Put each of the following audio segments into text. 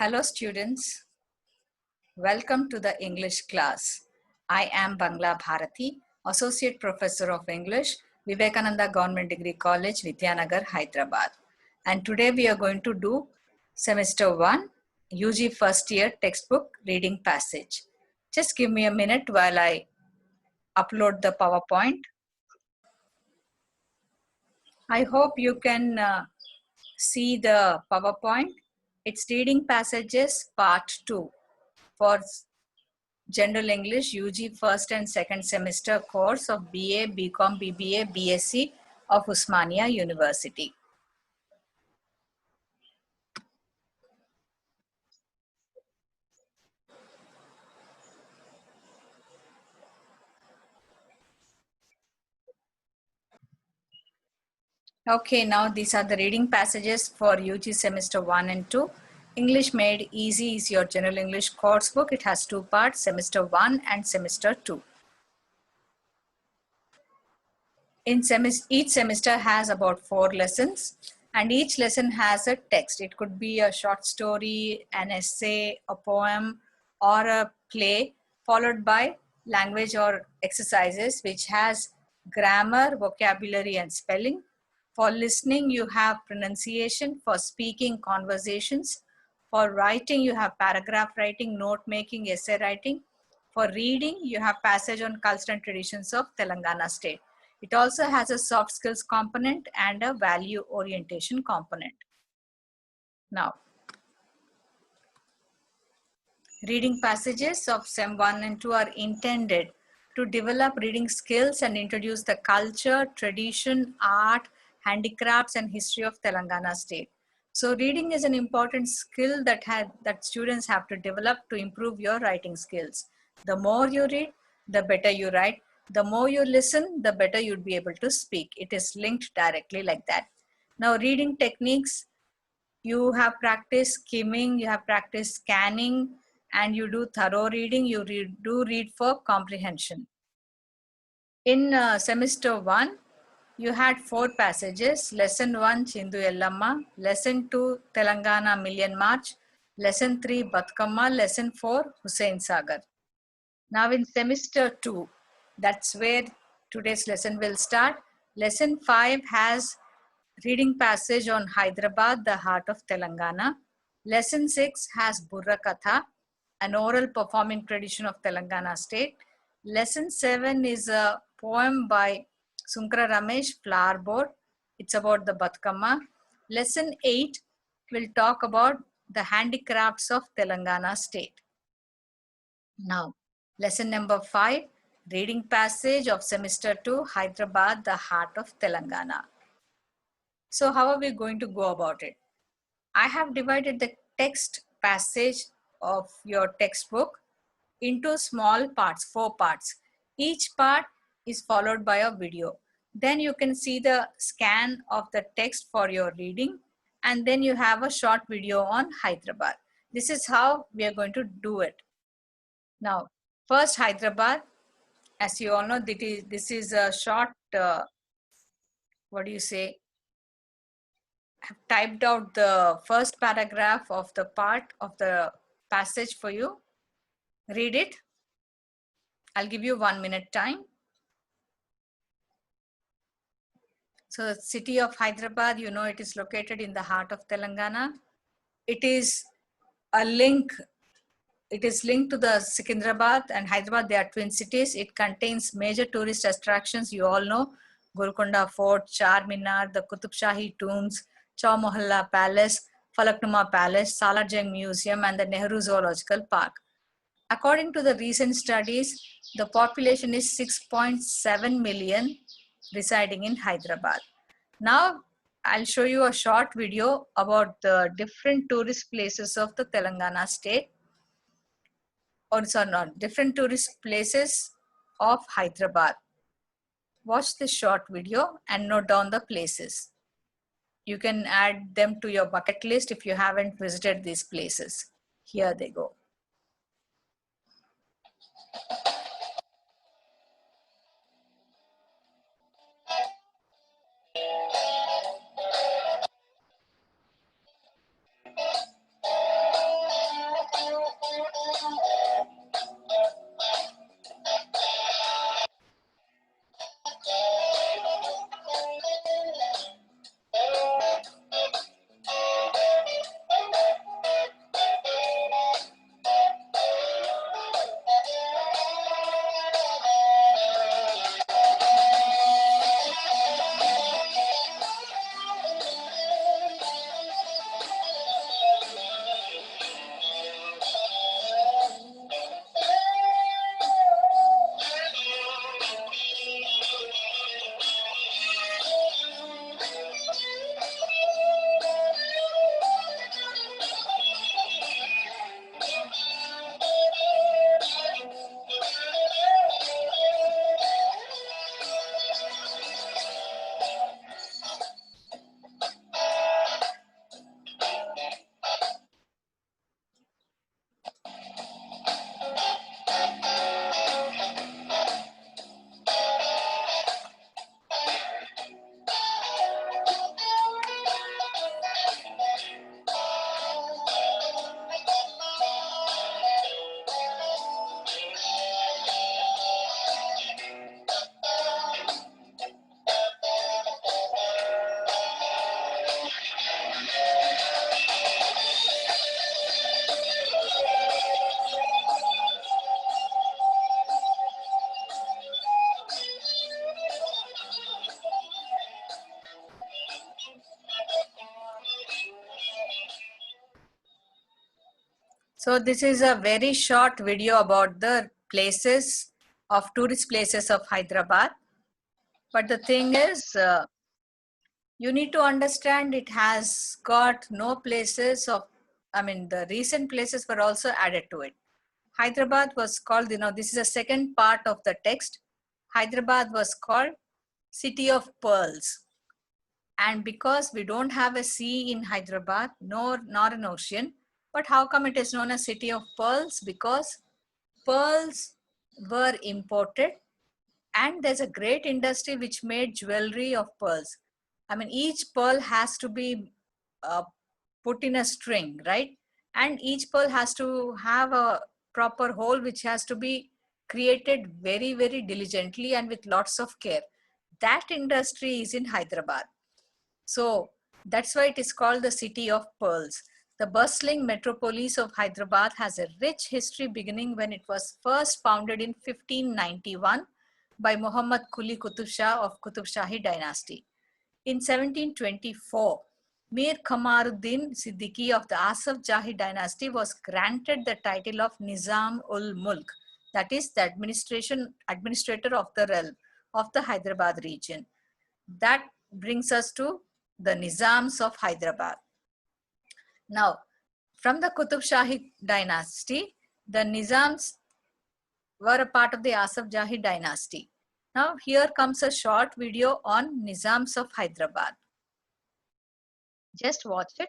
Hello students, welcome to the English class. I am Bangla Bharathi, Associate Professor of English, Vivekananda Government Degree College, Vidyanagar, Hyderabad. And today we are going to do Semester 1, UG First Year Textbook Reading Passage. Just give me a minute while I upload the PowerPoint. I hope you can see the PowerPoint. It's Reading Passages Part 2 for General English UG first and second semester course of BA, BCOM, BBA, BSc of Osmania University. Okay, now these are the reading passages for UG semester 1 and 2. English Made Easy is your General English course book. It has two parts, semester 1 and semester 2. Each semester has about 4 lessons and each lesson has a text. It could be a short story, an essay, a poem, or a play, followed by language or exercises which has grammar, vocabulary, and spelling. For listening, you have pronunciation. For speaking, conversations. For writing, you have paragraph writing, note making, essay writing. For reading, you have passage on culture and traditions of Telangana state. It also has a soft skills component and a value orientation component. Now, reading passages of Sem 1 and 2 are intended to develop reading skills and introduce the culture, tradition, art, handicrafts, and history of Telangana state. So reading is an important skill that students have to develop to improve your writing skills. The more you read, the better you write. The more you listen, the better you'd be able to speak. It is linked directly like that. Now, reading techniques, you have practiced skimming, you have practiced scanning, and you do thorough reading. You do read for comprehension. In semester 1, you had 4 passages. Lesson 1, Chindu Ellamma. Lesson 2, Telangana Million March. Lesson 3, Batkamma. Lesson 4, Hussain Sagar. Now in semester 2, that's where today's lesson will start. Lesson 5 has reading passage on Hyderabad, the heart of Telangana. Lesson 6 has Burra Katha, an oral performing tradition of Telangana state. Lesson 7 is a poem by Sunkara Ramesh, Flower Board. It's about the Batkamma. Lesson 8 will talk about the handicrafts of Telangana state. Now, lesson number 5, reading passage of semester 2, Hyderabad, the heart of Telangana. So how are we going to go about it? I have divided the text passage of your textbook into small parts, 4 parts. Each part is followed by a video. Then you can see the scan of the text for your reading, and then you have a short video on Hyderabad. This is how we are going to do it. Now, first Hyderabad, as you all know, this is a short, what do you say, I have typed out the first paragraph of the part of the passage for you. Read it. I'll give you 1 minute time. So the city of Hyderabad, you know, it is located in the heart of Telangana. It is a link. It is linked to the Secunderabad and Hyderabad. They are twin cities. It contains major tourist attractions. You all know Golconda Fort, Charminar, the Qutub Shahi tombs, Chow Mohalla Palace, Falaknuma Palace, Salarjung Museum, and the Nehru Zoological Park. According to the recent studies, the population is 6.7 million residing in Hyderabad. Now, I'll show you a short video about the different tourist places of the Telangana state. Or sorry, not different tourist places of Hyderabad. Watch this short video and note down the places. You can add them to your bucket list if you haven't visited these places. Here they go. So this is a very short video about the places of tourist places of Hyderabad. But the thing is, you need to understand it has got no places of, the recent places were also added to it. Hyderabad was called, this is a second part of the text. Hyderabad was called City of Pearls. And because we don't have a sea in Hyderabad, nor an ocean, but how come it is known as City of Pearls? Because pearls were imported, and there's a great industry which made jewelry of pearls. Each pearl has to be put in a string, right? And each pearl has to have a proper hole which has to be created very, very diligently and with lots of care. That industry is in Hyderabad. So that's why it is called the City of Pearls. The bustling metropolis of Hyderabad has a rich history beginning when it was first founded in 1591 by Muhammad Quli Qutub Shah of Qutub Shahi dynasty. In 1724, Mir Kamaruddin Siddiqui of the Asaf Jahi dynasty was granted the title of Nizam ul Mulk, that is the administrator of the realm of the Hyderabad region. That brings us to the Nizams of Hyderabad. Now, from the Qutub Shahi dynasty, the Nizams were a part of the Asaf Jahi dynasty. Now, here comes a short video on Nizams of Hyderabad. Just watch it.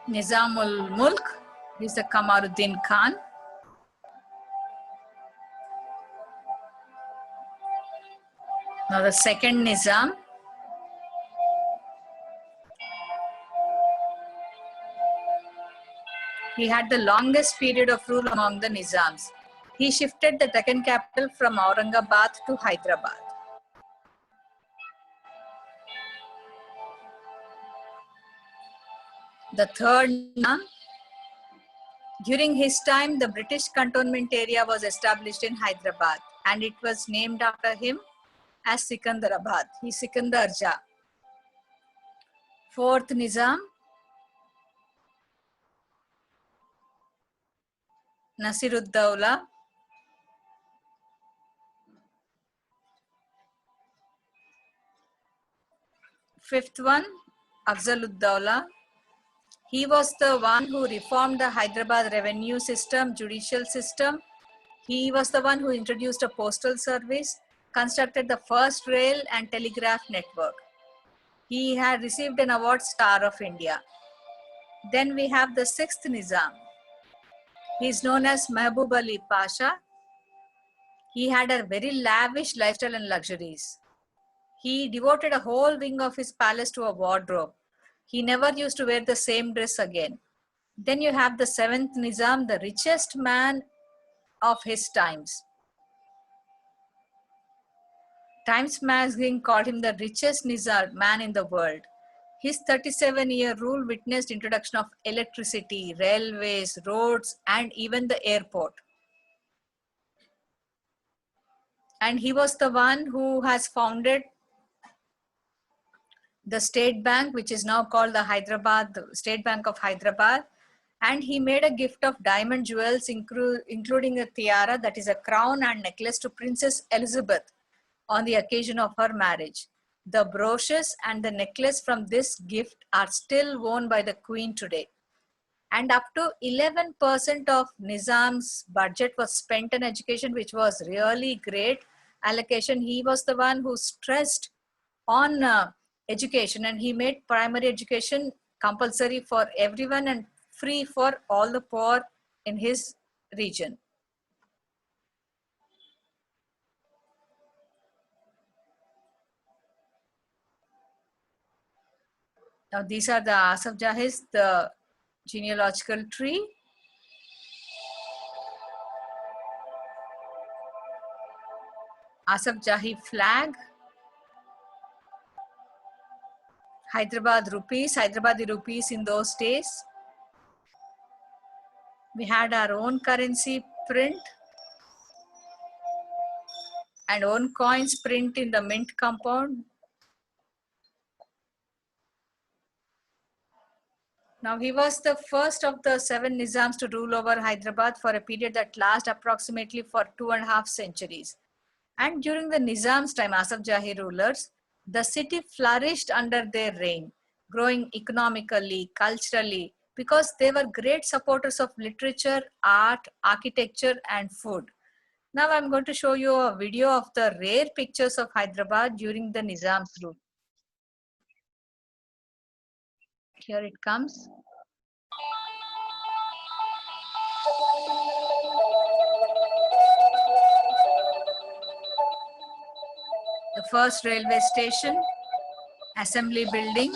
Nizamul Mulk is the Kamaruddin Khan. Now the second Nizam, he had the longest period of rule among the Nizams. He shifted the Deccan capital from Aurangabad to Hyderabad. The third Nizam, during his time, the British cantonment area was established in Hyderabad and it was named after him as Sikandarabad. He Sikandarja. Fourth Nizam, Nasiruddaulah. Fifth one, Afzaluddaulah. He was the one who reformed the Hyderabad revenue system, judicial system. He was the one who introduced a postal service, constructed the first rail and telegraph network. He had received an award, Star of India. Then we have the sixth Nizam. He is known as Mehboob Ali Pasha. He had a very lavish lifestyle and luxuries. He devoted a whole wing of his palace to a wardrobe. He never used to wear the same dress again. Then you have the seventh Nizam, the richest man of his times. Times magazine called him the richest Nizam man in the world. His 37-year rule witnessed introduction of electricity, railways, roads, and even the airport. And he was the one who has founded the State Bank, which is now called the State Bank of Hyderabad. And he made a gift of diamond jewels, including a tiara, that is a crown and necklace, to Princess Elizabeth on the occasion of her marriage. The brooches and the necklace from this gift are still worn by the Queen today. And up to 11% of Nizam's budget was spent on education, which was really great allocation. He was the one who stressed on education, and he made primary education compulsory for everyone and free for all the poor in his region. Now these are the Asaf Jahis, the genealogical tree. Asaf Jahi flag. Hyderabad rupees, Hyderabadi rupees in those days. We had our own currency print and own coins print in the mint compound. Now he was the first of the 7 Nizams to rule over Hyderabad for a period that lasted approximately for 2.5 centuries. And during the Nizam's time, Asaf Jahi rulers, the city flourished under their reign, growing economically, culturally, because they were great supporters of literature, art, architecture, and food. Now I'm going to show you a video of the rare pictures of Hyderabad during the Nizam's rule. Here it comes. The first railway station, assembly building,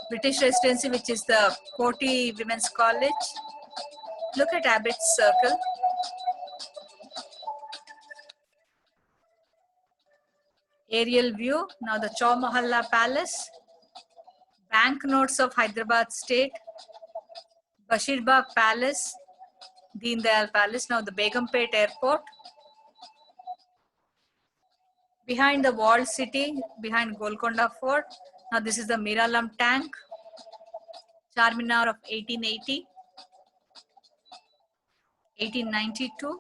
British residency, which is the Koti Women's College. Look at Abbott's Circle. Aerial view. Now the Chaw Mohalla Palace. Banknotes of Hyderabad State. Bashirbagh Palace. Deen Dayal Palace. Now the Begumpet Airport. Behind the walled city, behind Golconda Fort. Now this is the Miralam Tank. Charminar of 1880. 1892.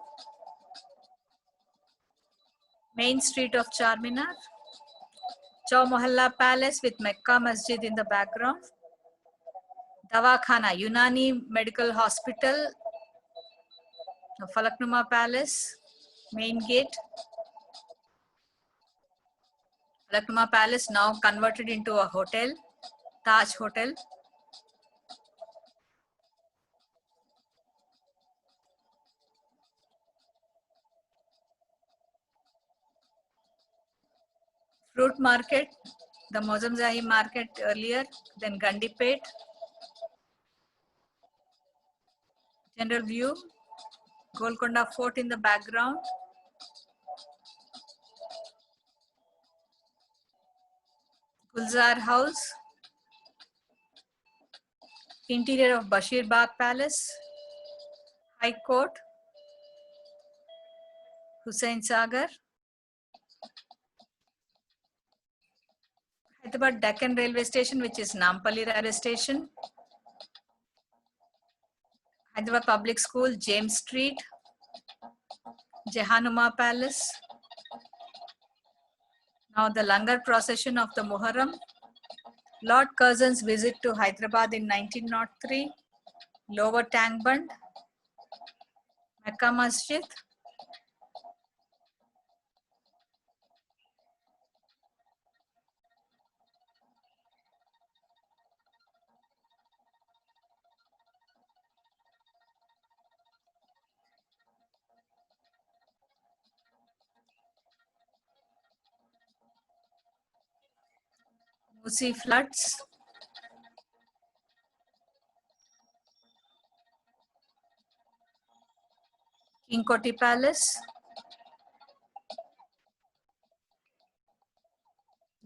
Main street of Charminar. Chaw Mohalla Palace with Mecca Masjid in the background. Dawakhana, Unani Medical Hospital. Falagrama Palace, main gate. Falagrama Palace now converted into a hotel, Taj Hotel. Fruit market, the Mozamzahi market earlier, then Gandipet. General view, Golconda Fort in the background. Gulzar House. Interior of Bashirbagh Palace. High Court. Hussain Sagar. Hyderabad Deccan Railway Station, which is Nampally Railway Station. Hyderabad Public School, James Street. Jehanuma Palace. Now the Langar procession of the Muharram. Lord Curzon's visit to Hyderabad in 1903. Lower Tank Bund. Mecca Masjid. Musi floods. King Koti Palace.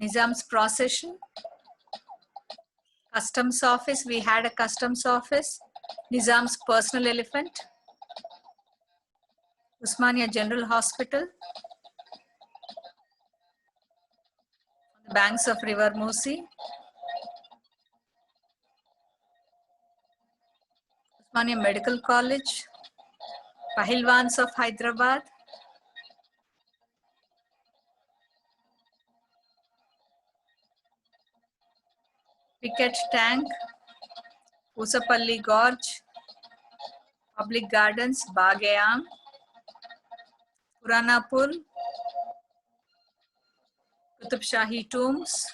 Nizam's procession. Customs office. We had a customs office. Nizam's personal elephant. Osmania General Hospital. On the banks of River Musi. Osmania Medical College. Pahilwans of Hyderabad. Picket Tank. Usapalli Gorge. Public Gardens, Bagayam. Purana Pul. Qutub Shahi Tombs.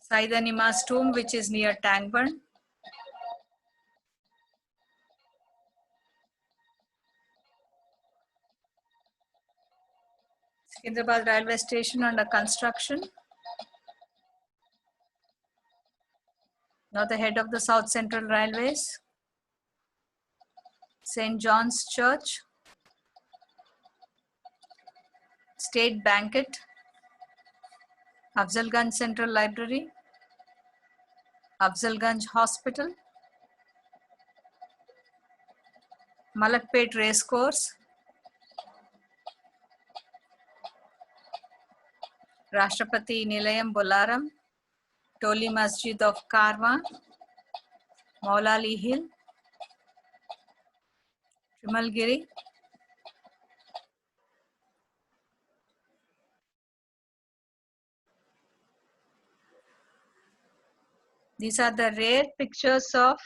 Saida Nima's tomb, which is near Tank Bund. Hyderabad Railway Station under construction. Now the head of the South Central Railways. St. John's Church. State Banquet. Afzalganj Central Library, Afzalganj Hospital, Malakpet Racecourse, Rashtrapati Nilayam Bolaram, Toli Masjid of Karwan, Maulali Hill, Trimalgiri. These are the rare pictures of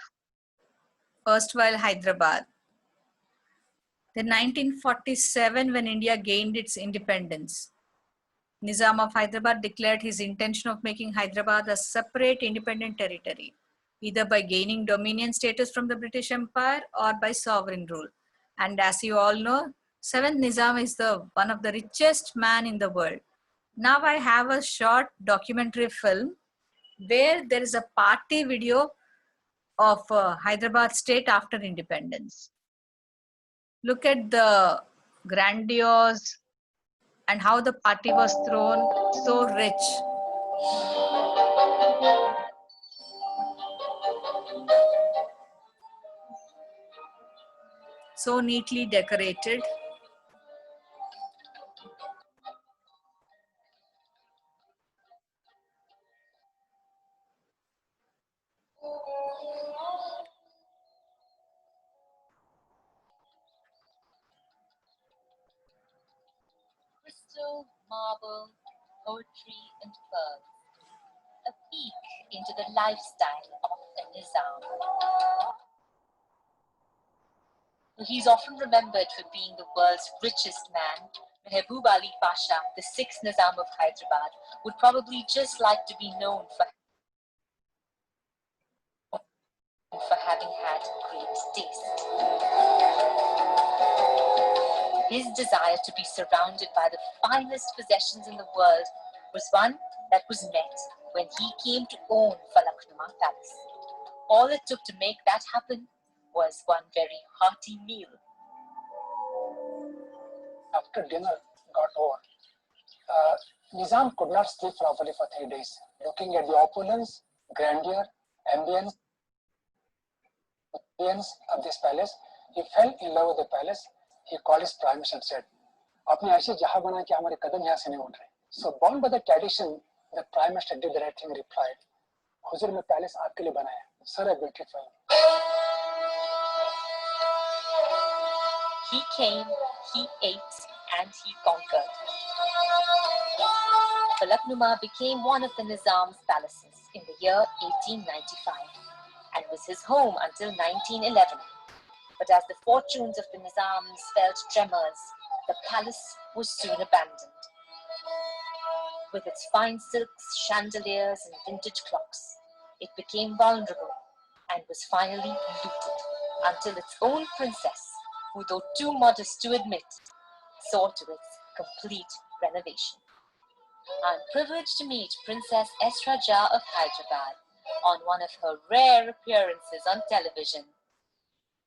erstwhile Hyderabad. In 1947, when India gained its independence, Nizam of Hyderabad declared his intention of making Hyderabad a separate independent territory, either by gaining dominion status from the British Empire or by sovereign rule. And as you all know, 7th Nizam is one of the richest man in the world. Now I have a short documentary film where there is a party video of Hyderabad state after independence. Look at the grandiose and how the party was thrown, so rich. So neatly decorated. Crystal, marble, poetry, and pearls. A peek into the lifestyle of a Nizam. He's often remembered for being the world's richest man. Mehboob Ali Pasha, the 6th Nizam of Hyderabad, would probably just like to be known for having had great taste. His desire to be surrounded by the finest possessions in the world was one that was met when he came to own Falagrama Palace. All it took to make that happen was one very hearty meal. After dinner got over, Nizam could not sleep properly for 3 days. Looking at the opulence, grandeur, ambience of this palace, he fell in love with the palace. He called his prime minister and said, "Apne aise jahan bana ki hamare kadam yahan se nahi uth rahe." So bound by the tradition, the prime minister did the right thing and replied, "Huzur, main palace aapke liye banaya hai. Sir, I built it for you." He came, he ate, and he conquered. Falagrama became one of the Nizam's palaces in the year 1895 and was his home until 1911. But as the fortunes of the Nizams felt tremors, the palace was soon abandoned. With its fine silks, chandeliers, and vintage clocks, it became vulnerable and was finally looted until its own princess, who though too modest to admit, saw to its complete renovation. I'm privileged to meet Princess Esra Jah of Hyderabad on one of her rare appearances on television.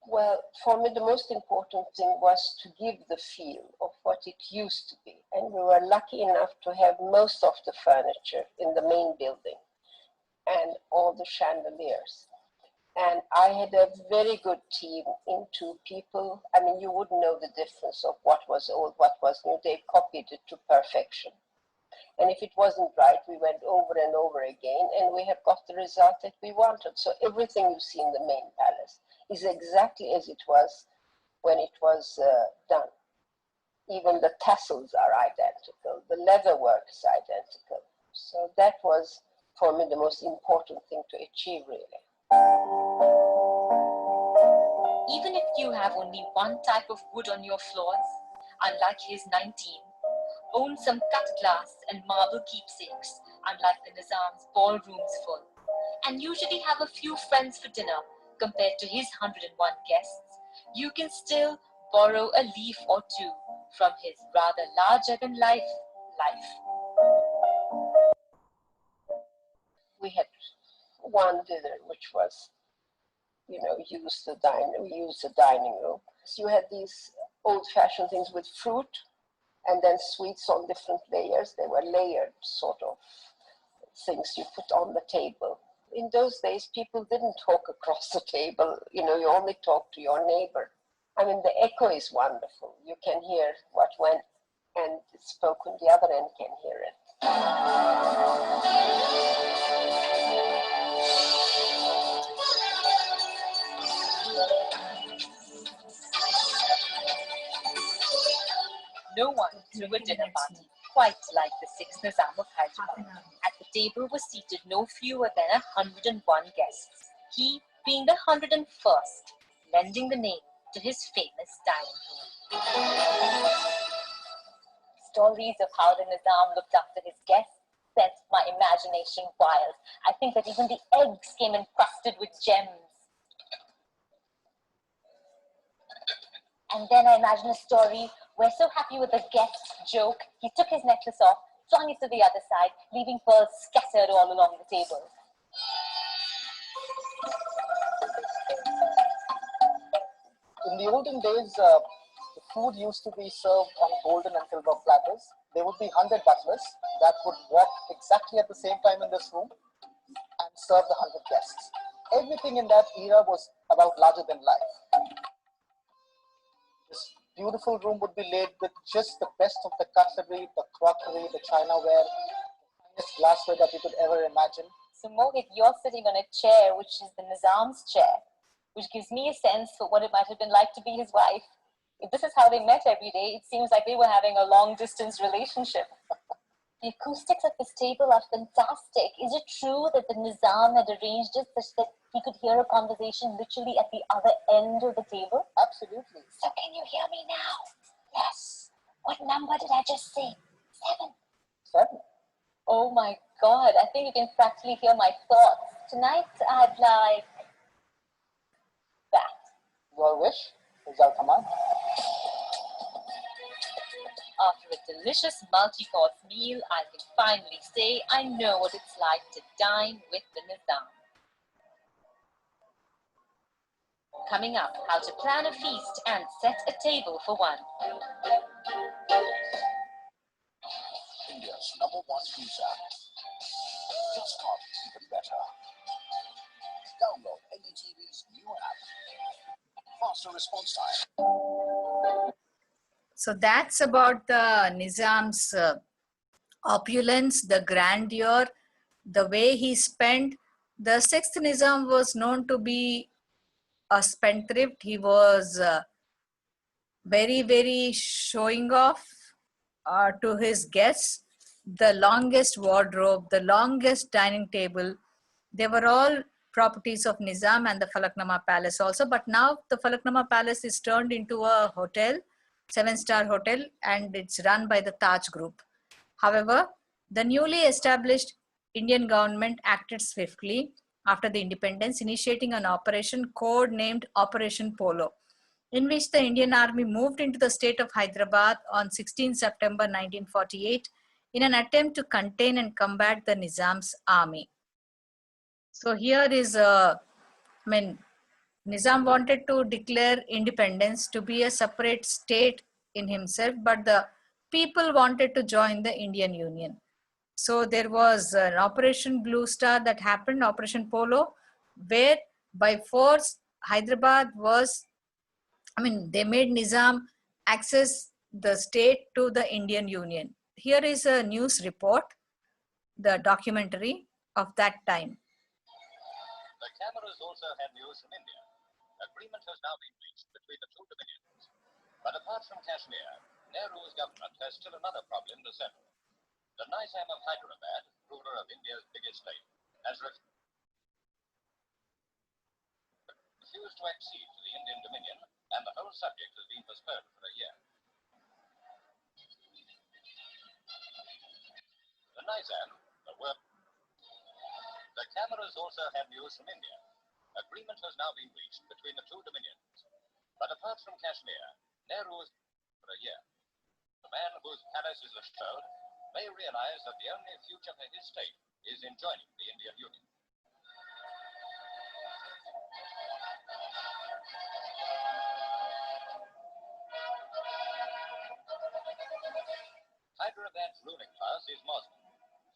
Well, for me, the most important thing was to give the feel of what it used to be. And we were lucky enough to have most of the furniture in the main building and all the chandeliers. And I had a very good team into people. I mean, you wouldn't know the difference of what was old, what was new. They copied it to perfection. And if it wasn't right, we went over and over again, and we have got the result that we wanted. So everything you see in the main palace is exactly as it was when it was done. Even the tassels are identical. The leather work is identical. So that was, for me, the most important thing to achieve, really. Even if you have only one type of wood on your floors, unlike his 19, own some cut glass and marble keepsakes, unlike the Nizam's ballrooms full, and usually have a few friends for dinner compared to his 101 guests, you can still borrow a leaf or two from his rather larger-than-life life. We had one dinner which was, you know, we used the dining room. So you had these old-fashioned things with fruit, and then sweets on different layers. They were layered, sort of things you put on the table. In those days, people didn't talk across the table. You know, you only talk to your neighbor. I mean, the echo is wonderful. You can hear what went, and it's spoken, the other end can hear it. No one threw a dinner party quite like the sixth Nizam of Hyderabad. At the table were seated no fewer than 101 guests, he being the 101st, lending the name to his famous dining room. Stories of how the Nizam looked after his guests set my imagination wild. I think that even the eggs came encrusted with gems. And then I imagine a story where, so happy with the guest's joke, he took his necklace off, flung it to the other side, leaving pearls scattered all along the table. In the olden days, the food used to be served on golden and silver platters. There would be 100 butlers that would walk exactly at the same time in this room and serve the 100 guests. Everything in that era was about larger than life. This beautiful room would be laid with just the best of the cutlery, the crockery, the chinaware, the finest glassware that you could ever imagine. So Mohit, you're sitting on a chair which is the Nizam's chair, which gives me a sense for what it might have been like to be his wife. If this is how they met every day, it seems like they were having a long-distance relationship. The acoustics at this table are fantastic. Is it true that the Nizam had arranged it such that he could hear a conversation literally at the other end of the table? Absolutely. So can you hear me now? Yes. What number did I just say? 7. 7. Oh my God, I think you can practically hear my thoughts. Tonight I'd like that. Your wish is our command. After a delicious multi-course meal, I can finally say I know what it's like to dine with the Nizam. Coming up, how to plan a feast and set a table for one. India's #1 news app. Just got even better. Download NDTV's new app. Faster response time. So that's about the Nizam's opulence, the grandeur, the way he spent. The sixth Nizam was known to be a spendthrift. He was very, very showing off to his guests. The longest wardrobe, the longest dining table, they were all properties of Nizam and the Falagrama Palace also. But now the Falagrama Palace is turned into a hotel, 7-star hotel, and it's run by the Taj Group. However, the newly established Indian government acted swiftly after the independence, initiating an operation code-named Operation Polo, in which the Indian Army moved into the state of Hyderabad on 16 September 1948 in an attempt to contain and combat the Nizam's army. So here is Nizam wanted to declare independence to be a separate state in himself, but the people wanted to join the Indian Union. So there was an Operation Blue Star that happened, Operation Polo, where by force Hyderabad was, they made Nizam access the state to the Indian Union. Here is a news report, the documentary of that time. The cameras also have news from India. Agreement has now been reached between the two dominions. But apart from Kashmir, Nehru's government has still another problem to settle. The Nizam of Hyderabad, ruler of India's biggest state, has refused to accede to the Indian Dominion, and the whole subject has been postponed for a year. The Nizam, the cameras also have news from India. Agreement has now been reached between the two dominions. But apart from Kashmir, Nehru's for a year. The man whose palace is restored may realize that the only future for his state is in joining the Indian Union. Hyderabad's ruling class is Muslim.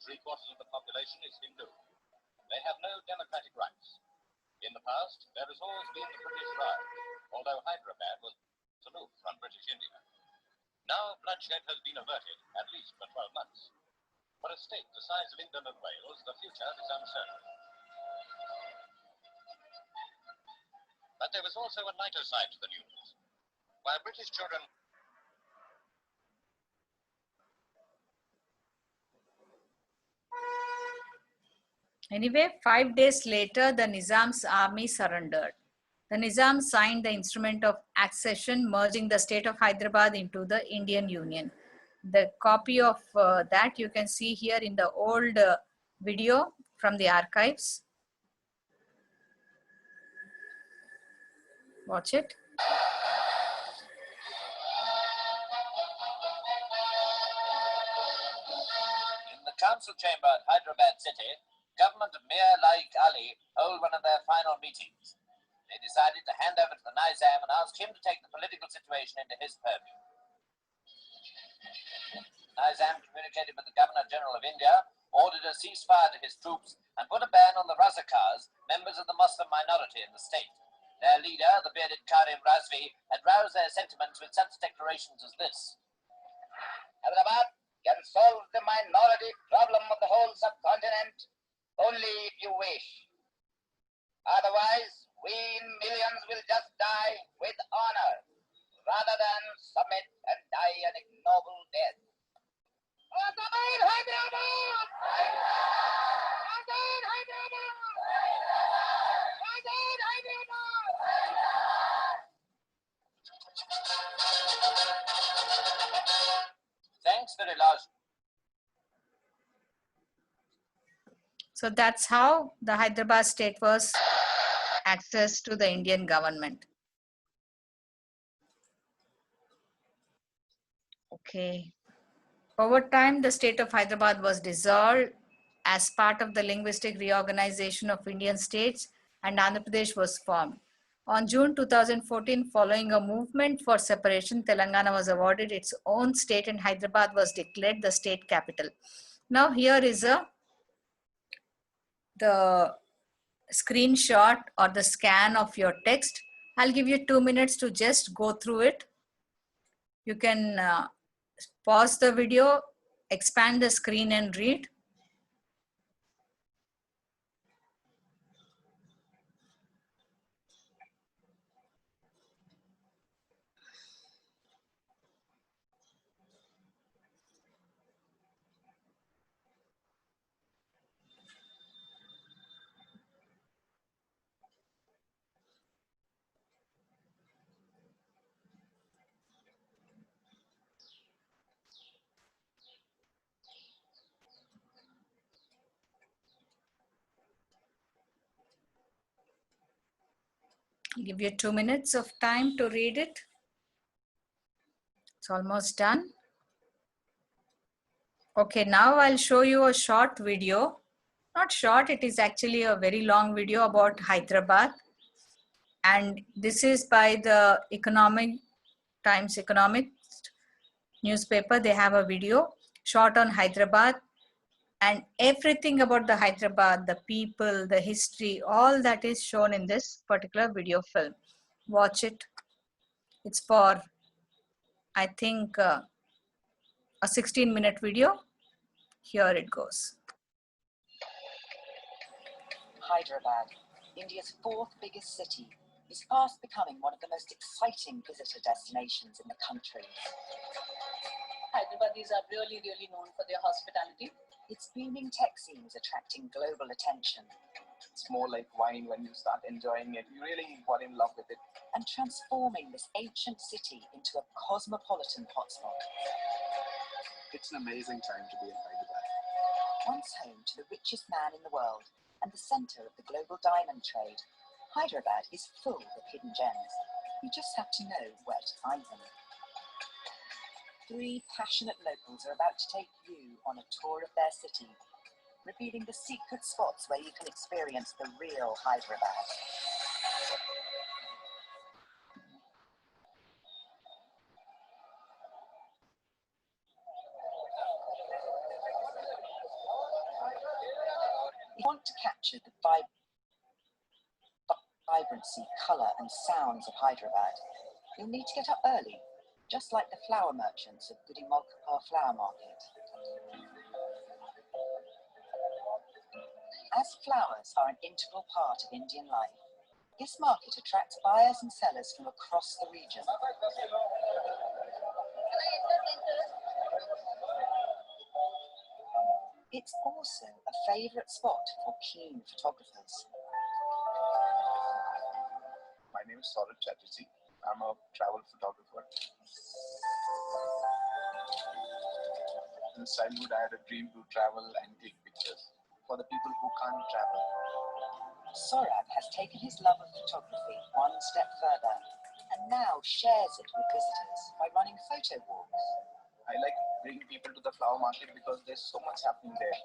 Three-quarters of the population is Hindu. They have no democratic rights. In the past, there has always been the British Raj, although Hyderabad was aloof from British India. Now bloodshed has been averted, at least for 12 months. For a state the size of England and Wales, the future is uncertain. But there was also a lighter side to the news. While British children Anyway, 5 days later, the Nizam's army surrendered. The Nizam signed the instrument of accession, merging the state of Hyderabad into the Indian Union. The copy of that you can see here in the old video from the archives. Watch it. in the council chamber at Hyderabad city, government of Mir Laik Ali hold one of their final meetings. They decided to hand over to the Nizam and ask him to take the political situation into his purview. Nizam communicated with the Governor General of India, ordered a ceasefire to his troops, and put a ban on the Razakars, members of the Muslim minority in the state. Their leader, the bearded Karim Razvi, had roused their sentiments with such declarations as this: Hyderabad can solve the minority problem of the whole subcontinent only if you wish. Otherwise, we in millions will just die with honor, rather than submit and die an ignoble death. Azad Hyderabad! Azad Hyderabad! Azad Hyderabad! Thanks very large. So that's how the Hyderabad state was access to the Indian government. Okay. Over time, the state of Hyderabad was dissolved as part of the linguistic reorganization of Indian states, and Andhra Pradesh was formed. On June 2014, following a movement for separation, Telangana was awarded its own state and Hyderabad was declared the state capital. Now here is the screenshot or the scan of your text. I'll give you 2 minutes to just go through it. You can pause the video, expand the screen and read. I'll give you 2 minutes of time to read it. It's almost done. Okay, now I'll show you a short video. Not short, it is actually a very long video about Hyderabad. And this is by the Times Economist newspaper. They have a video shot on Hyderabad, and everything about the Hyderabad, the people, the history, all that is shown in this particular video film. Watch it. It's for, I think, a 16-minute video. Here it goes. Hyderabad, India's fourth biggest city, is fast becoming one of the most exciting visitor destinations in the country. Hyderabadis are really known for their hospitality. Its booming tech scene is attracting global attention It's more like wine when you start enjoying it. You really fall in love with it. and transforming this ancient city into a cosmopolitan hotspot. It's an amazing time to be in Hyderabad. Once home to the richest man in the world and the center of the global diamond trade, Hyderabad is full of hidden gems. You just have to know where to find them. 3 passionate locals are about to take you on a tour of their city, revealing the secret spots where you can experience the real Hyderabad. If you want to capture the vibrancy, colour and sounds of Hyderabad, you'll need to get up early, just like the flower merchants of Gudimolkapur Flower Market. As flowers are an integral part of Indian life, this market attracts buyers and sellers from across the region. It's also a favourite spot for keen photographers. My name is Saurabh Chatterjee. I'm a travel photographer. Since childhood, I had a dream to travel and take pictures for the people who can't travel. Saurabh has taken his love of photography one step further and now shares it with visitors by running photo walks. I like bringing people to the flower market because there's so much happening there.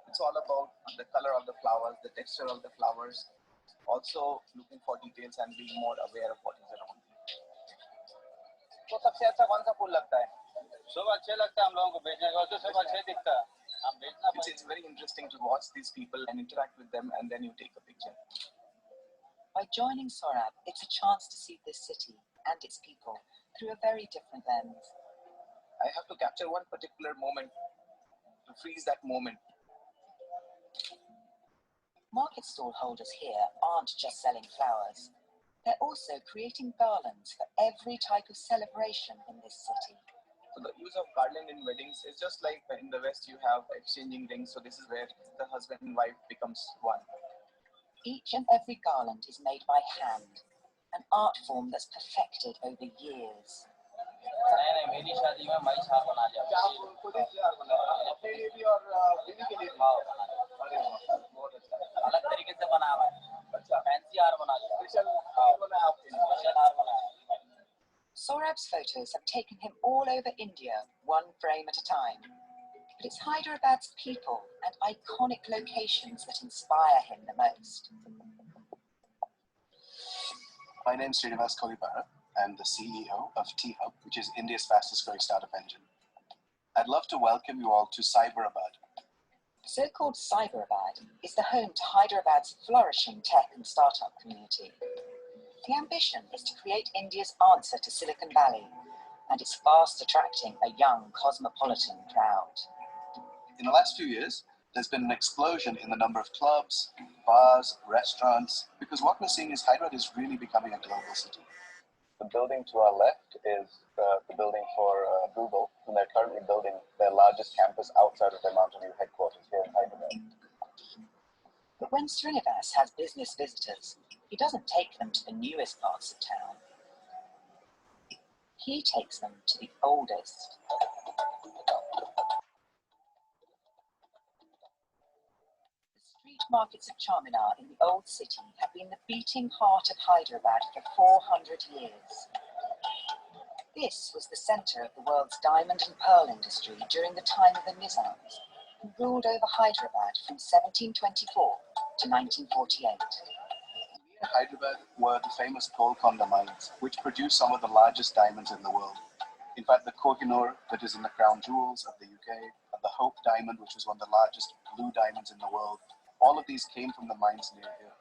It's all about the color of the flowers, the texture of the flowers, also looking for details and being more aware of what is around. तो सबसे अच्छा कौन सा फूल लगता है? सब अच्छे लगता है हम लोगों को बेचने का तो सब अच्छे दिखता है हम बेचना It's very interesting to watch these people and interact with them, and then you take a picture. By joining Saurabh, it's a chance to see this city and its people through a very different lens. I have to capture one particular moment, to freeze that moment. Market stall holders here aren't just selling flowers. They're also creating garlands for every type of celebration in this city. So the use of garland in weddings is just like in the West you have exchanging rings. So this is where the husband and wife becomes one. Each and every garland is made by hand, an art form that's perfected over years. मेरी शादी में मैं छाप बना दिया क्या आप खुद ही तैयार बना रहे हैं? अपने लिए भी और बीवी के लिए भी? अरे वाह, बहुत अच्छा। अलग तरीके से बना हुआ है अच्छा, फैंसी हार बना दिया स्पेशल हार बनाया आपके लिए। स्पेशल हार बनाया Saurabh's photos have taken him all over India, one frame at a time. But it's Hyderabad's people and iconic locations that inspire him the most. My name is Srinivas Kolipara. I'm the CEO of T-Hub, which is India's fastest growing startup engine. I'd love to welcome you all to Cyberabad. The so-called Cyberabad is the home to Hyderabad's flourishing tech and startup community. The ambition is to create India's answer to Silicon Valley, and it's fast attracting a young cosmopolitan crowd. In the last few years, there's been an explosion in the number of clubs, bars, restaurants, because what we're seeing is Hyderabad is really becoming a global city. The building to our left is the building for Google, and they're currently building their largest campus outside of their Mountain View headquarters here in Hyderabad. But when Srinivas has business visitors, he doesn't take them to the newest parts of town. He takes them to the oldest. The street markets of Charminar in the old city have been the beating heart of Hyderabad for 400 years. This was the centre of the world's diamond and pearl industry during the time of the Nizams, who ruled over Hyderabad from 1724 to 1948. Hyderabad were the famous Golconda mines, which produced some of the largest diamonds in the world. In fact, the Kohinoor, that is in the crown jewels of the UK, and the Hope diamond, which is one of the largest blue diamonds in the world, all of these came from the mines near here.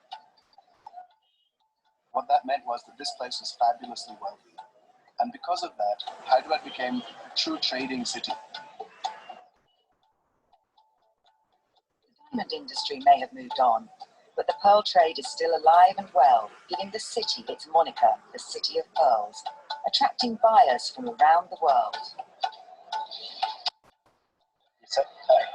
What that meant was that this place was fabulously wealthy. And because of that, Hyderabad became a true trading city. The diamond industry may have moved on, but the pearl trade is still alive and well, giving the city its moniker, the City of Pearls, attracting buyers from around the world. Sir,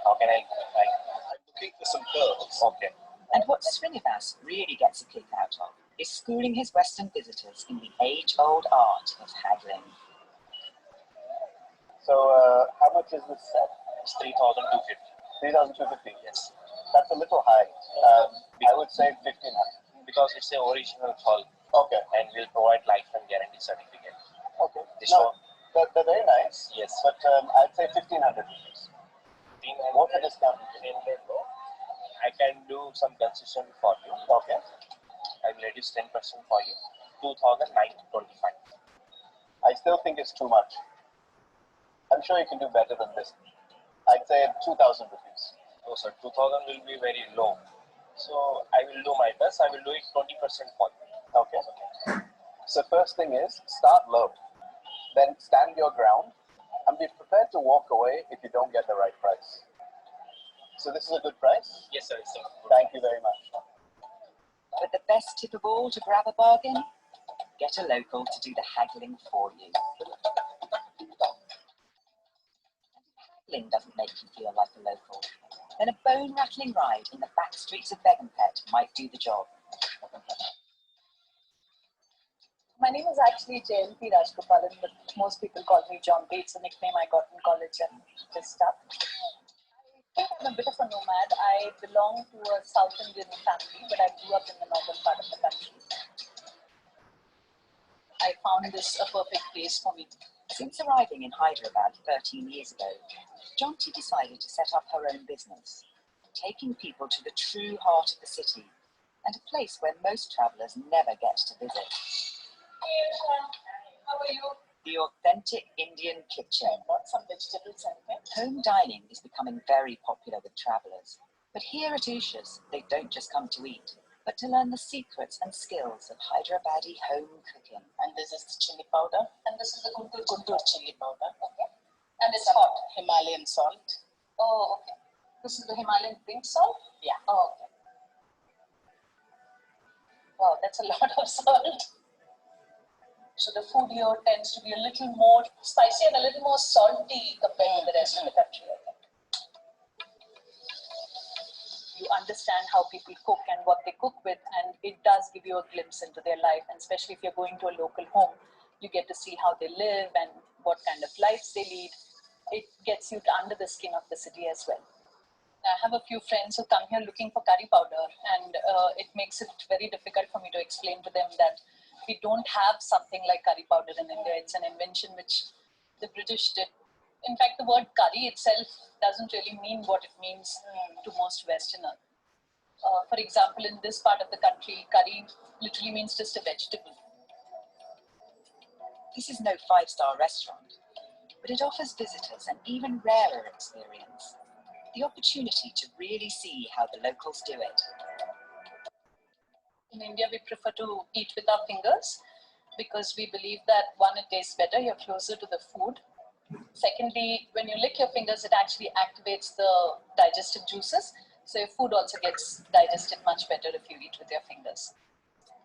how can I? I'm looking for some pearls. Okay. And what Srinivas really gets a kick out of is schooling his Western visitors in the age-old art of haggling. So, how much is this set? It's 3,250. 3,250. Yes. That's a little high. I would say 1,500 because it's the original pearl. Okay. And we'll provide lifetime guarantee certificate. Okay. This one. They're very nice. Yes. But I'd say 1,500 rupees. What's the discount? I can do some concession for you. Okay. I will reduce 10% for you. 2,925. I still think it's too much. I'm sure you can do better than this. I'd say 2,000 rupees. No, sir, 2000 will be very low. So I will do my best. I will do it 20% more. Okay. So first thing is start low, then stand your ground, and be prepared to walk away if you don't get the right price. So this is a good price? Yes, sir. It's a good Thank you very much. But the best tip of all to grab a bargain? Get a local to do the haggling for you. Haggling doesn't make you feel like a local, then a bone-rattling ride in the back streets of Begumpet might do the job. My name is actually JLP Rajgopalan, but most people call me John B. It's a nickname I got in college and this stuff. I think I'm a bit of a nomad. I belong to a South Indian family, but I grew up in the northern part of the country. I found this a perfect place for me. Since arriving in Hyderabad 13 years ago, Jonty decided to set up her own business, taking people to the true heart of the city and a place where most travellers never get to visit. How are you? The authentic Indian kitchen. Got some vegetables and Home dining is becoming very popular with travellers. But here at Usha's, they don't just come to eat, but to learn the secrets and skills of Hyderabadi home cooking. And this is the chili powder. And this is the Guntur chili powder. Okay. And it's hot. Himalayan salt. Oh, okay. This is the Himalayan pink salt? Yeah. Oh, okay. Wow, that's a lot of salt. So the food here tends to be a little more spicy and a little more salty compared to the rest of the country, I think. You understand how people cook and what they cook with, and it does give you a glimpse into their life. And especially if you're going to a local home, you get to see how they live and what kind of lives they lead. It gets you under the skin of the city as well. I have a few friends who come here looking for curry powder, and it makes it very difficult for me to explain to them that we don't have something like curry powder in India. It's an invention which the British did. In fact, the word curry itself doesn't really mean what it means to most Westerners. For example, in this part of the country, curry literally means just a vegetable. This is no five-star restaurant, but it offers visitors an even rarer experience, the opportunity to really see how the locals do it. In India, we prefer to eat with our fingers because we believe that one, it tastes better, you're closer to the food. Secondly, when you lick your fingers, it actually activates the digestive juices. So your food also gets digested much better if you eat with your fingers.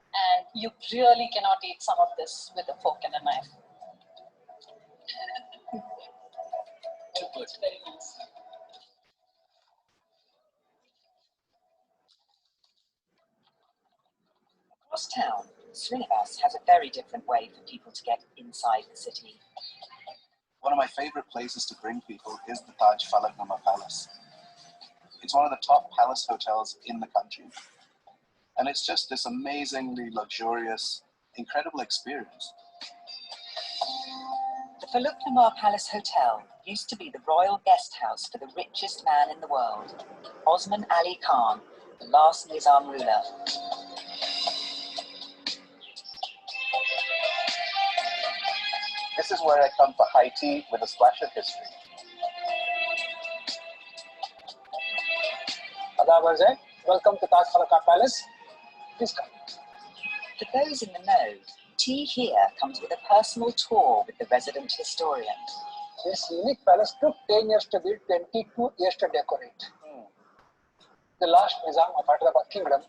And you really cannot eat some of this with a fork and a knife. It's very nice. Across town, Srinivas has a very different way for people to get inside the city. One of my favorite places to bring people is the Taj Falagrama Palace. It's one of the top palace hotels in the country. And it's just this amazingly luxurious, incredible experience. The Falagrama Palace Hotel used to be the royal guest house for the richest man in the world, Osman Ali Khan, the last Nizam ruler. This is where I come for high tea with a splash of history. Adab Ajay, welcome to Taj Falagrama Palace. Please come. For those in the know, tea here comes with a personal tour with the resident historian. This unique palace took 10 years to build, 22 years to decorate. The last Nizam of Hyderabad Kingdom,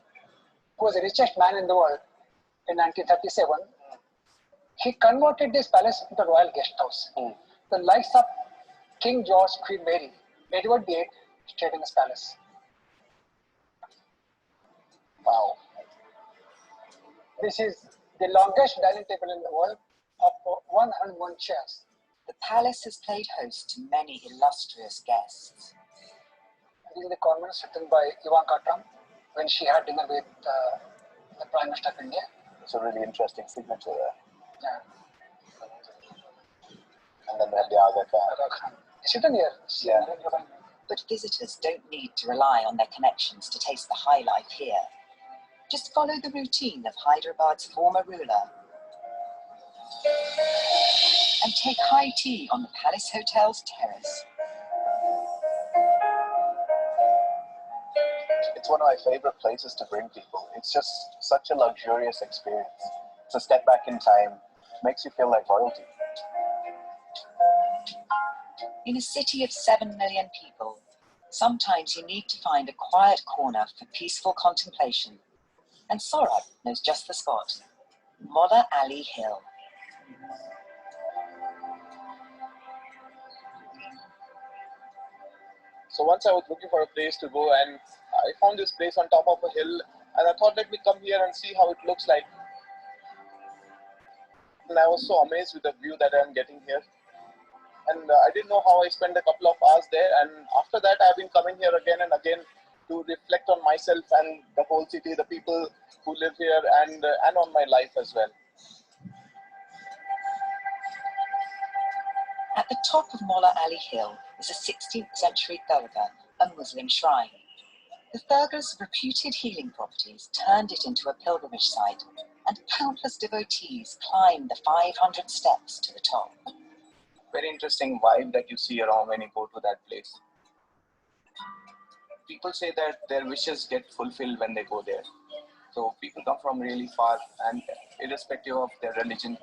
who was the richest man in the world in 1937, he converted this palace into a royal guest house. The likes of King George, Queen Mary, Edward VIII stayed in this palace. Wow. This is the longest dining table in the world of 101 chairs. The palace has played host to many illustrious guests. These are the comments written by Ivanka Trump when she had dinner with the Prime Minister of India. It's a really interesting signature there. Yeah. And then we have the Aga Khan. Aga Khan. It's written here. Yeah. But visitors don't need to rely on their connections to taste the high life here. Just follow the routine of Hyderabad's former ruler and take high tea on the Palace Hotel's terrace. It's one of my favorite places to bring people. It's just such a luxurious experience. It's a step back in time, makes you feel like royalty. In a city of 7 million people, sometimes you need to find a quiet corner for peaceful contemplation. And Saurabh knows just the spot, Molla Ali Hill. So once I was looking for a place to go, and I found this place on top of a hill, and I thought, let me come here and see how it looks like. And I was so amazed with the view that I'm getting here. And I didn't know how I spent a couple of hours there, and after that I've been coming here again and again to reflect on myself and the whole city, the people who live here, and on my life as well. At the top of Molla Ali Hill is a 16th century dargah, a Muslim shrine. The dargah's reputed healing properties turned it into a pilgrimage site, and countless devotees climb the 500 steps to the top. Very interesting vibe that you see around when you go to that place. People say that their wishes get fulfilled when they go there. So people come from really far, and irrespective of their religion.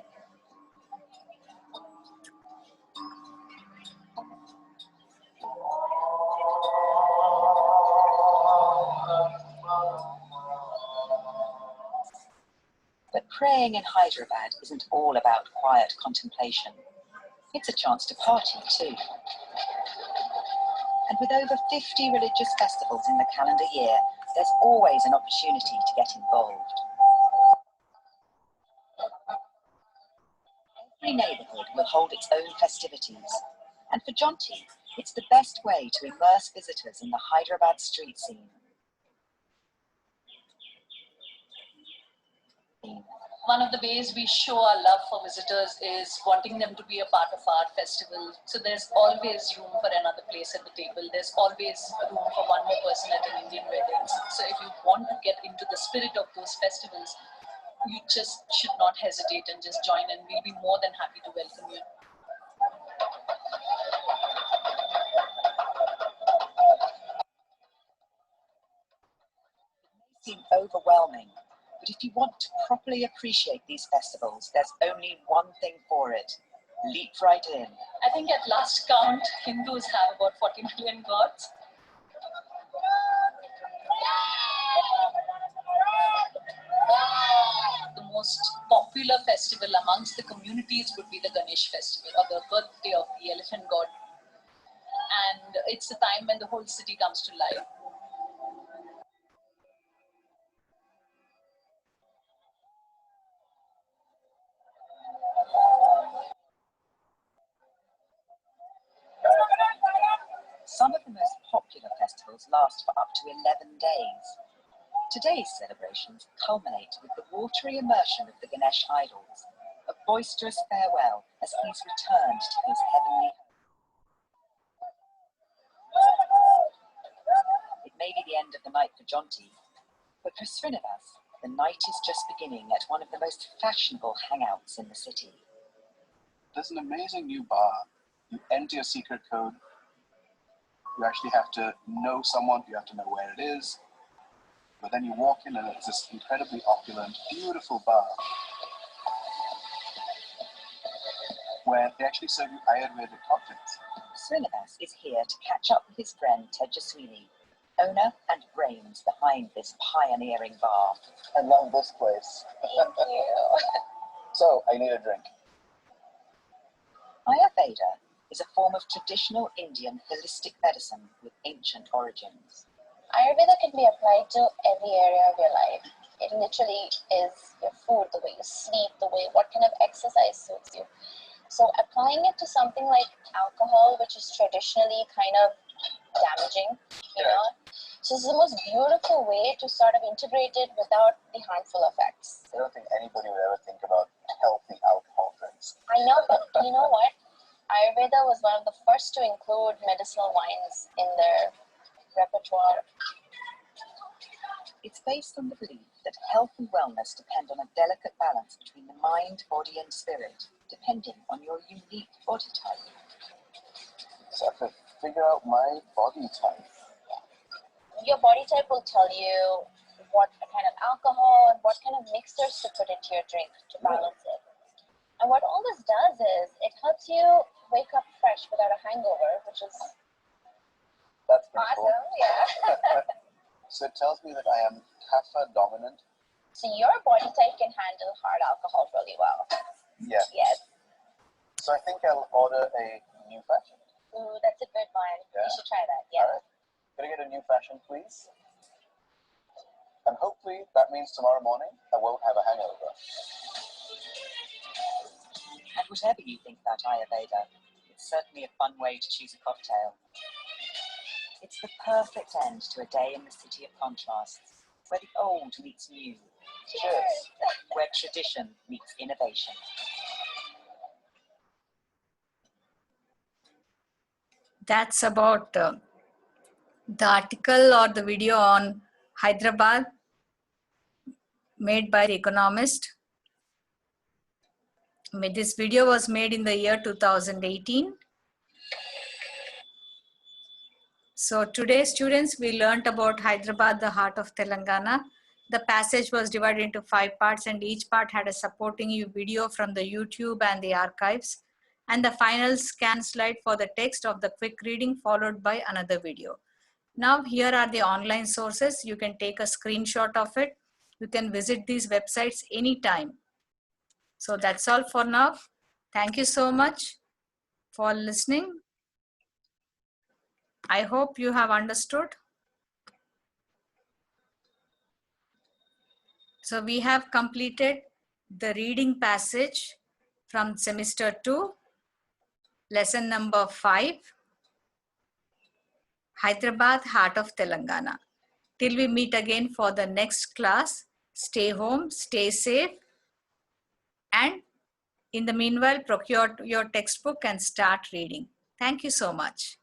But praying in Hyderabad isn't all about quiet contemplation. It's a chance to party too. And with over 50 religious festivals in the calendar year, there's always an opportunity to get involved. Every neighbourhood will hold its own festivities. And for Jonty, it's the best way to immerse visitors in the Hyderabad street scene. One of the ways we show our love for visitors is wanting them to be a part of our festival. So there's always room for another place at the table. There's always room for one more person at an Indian wedding. So if you want to get into the spirit of those festivals, you just should not hesitate and just join, and we'll be more than happy to welcome you. It may seem overwhelming, but if you want to properly appreciate these festivals, there's only one thing for it. Leap right in. I think at last count, Hindus have about 40 million gods. The most popular festival amongst the communities would be the Ganesh festival, or the birthday of the elephant god. And it's the time when the whole city comes to life. Some of the most popular festivals last for up to 11 days. Today's celebrations culminate with the watery immersion of the Ganesh idols, a boisterous farewell as he's returned to his heavenly home. It may be the end of the night for Jonty, but for Srinivas, the night is just beginning at one of the most fashionable hangouts in the city. There's an amazing new bar. You enter your secret code. You actually have to know someone, you have to know where it is. But then you walk in and it's this incredibly opulent, beautiful bar where they actually serve you Ayurvedic cocktails. Srinivas is here to catch up with his friend Tejaswini, owner and brains behind this pioneering bar. I love this place. Thank you. So, I need a drink. Ayurveda is a form of traditional Indian holistic medicine with ancient origins. Ayurveda can be applied to every area of your life. It literally is your food, the way you sleep, the way, what kind of exercise suits you. So applying it to something like alcohol, which is traditionally kind of damaging, you know. So this is the most beautiful way to sort of integrate it without the harmful effects. I don't think anybody would ever think about healthy alcohol drinks. I know, but you know what? Ayurveda was one of the first to include medicinal wines in their repertoire. It's based on the belief that health and wellness depend on a delicate balance between the mind, body, and spirit, depending on your unique body type. So I have to figure out my body type. your body type will tell you what kind of alcohol and what kind of mixers to put into your drink to balance it. And what all this does is it helps you wake up fresh without a hangover, which is That's pretty cool. awesome. Yeah. So it tells me that I am kapha dominant. So your body type can handle hard alcohol really well. Yeah. Yes. So I think I'll order a new fashion. Ooh, that's a good one. Yeah. You should try that. Yeah. All right. Can I get a new fashion, please? And hopefully that means tomorrow morning I won't have a hangover. And whatever you think about Ayurveda, it's certainly a fun way to choose a cocktail. It's the perfect end to a day in the city of contrasts, where the old meets new. Cheers. Where tradition meets innovation. That's about the article or the video on Hyderabad made by The Economist. This video was made in the year 2018. So today, students, we learnt about Hyderabad, the heart of Telangana. The passage was divided into 5 parts, and each part had a supporting video from the YouTube and the archives, and the final scan slide for the text of the quick reading followed by another video. Now here are the online sources. You can take a screenshot of it. You can visit these websites anytime. So that's all for now. Thank you so much for listening. I hope you have understood. So we have completed the reading passage from semester 2, lesson number 5, Hyderabad, heart of Telangana. Till we meet again for the next class, stay home, stay safe, and in the meanwhile, procure your textbook and start reading. Thank you so much.